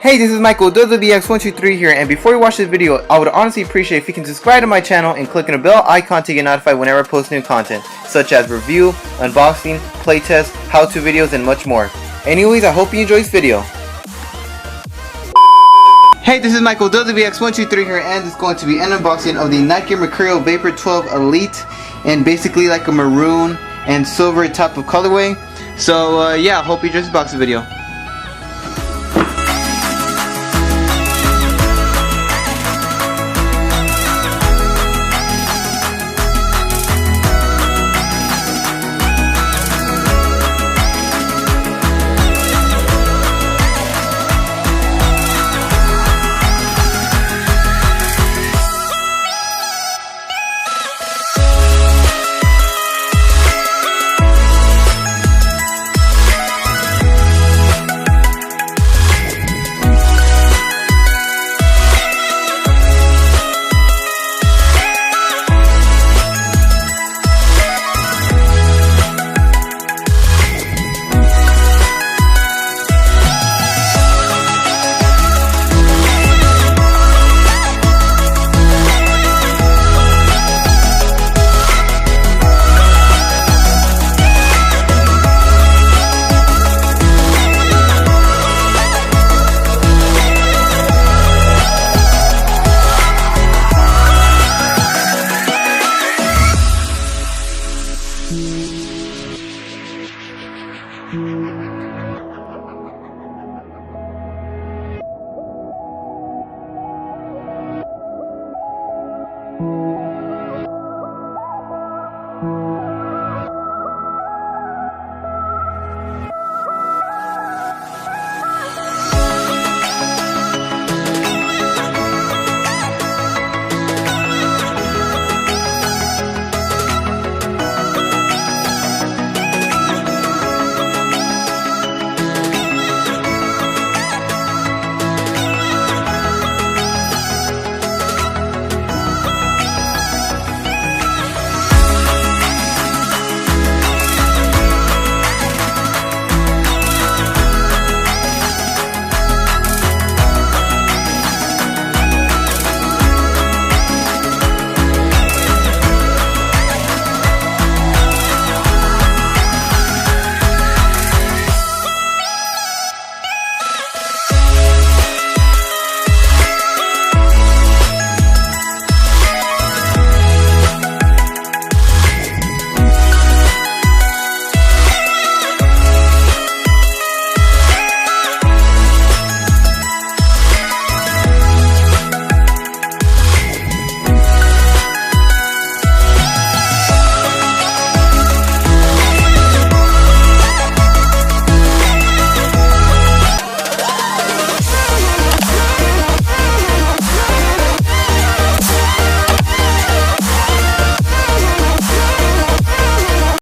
Hey, this is Michael, WBX123 here, and before you watch this video, I would honestly appreciate if you can subscribe to my channel and click on the bell icon to get notified whenever I post new content, such as review, unboxing, playtest, how-to videos, and much more. Anyways, I hope you enjoy this video. Hey, this is Michael, WBX123 here, and it's going to be an unboxing of the Nike Mercurial Vapor 12 Elite, and basically like a maroon and silver type of colorway. So yeah, I hope you enjoy this box video. You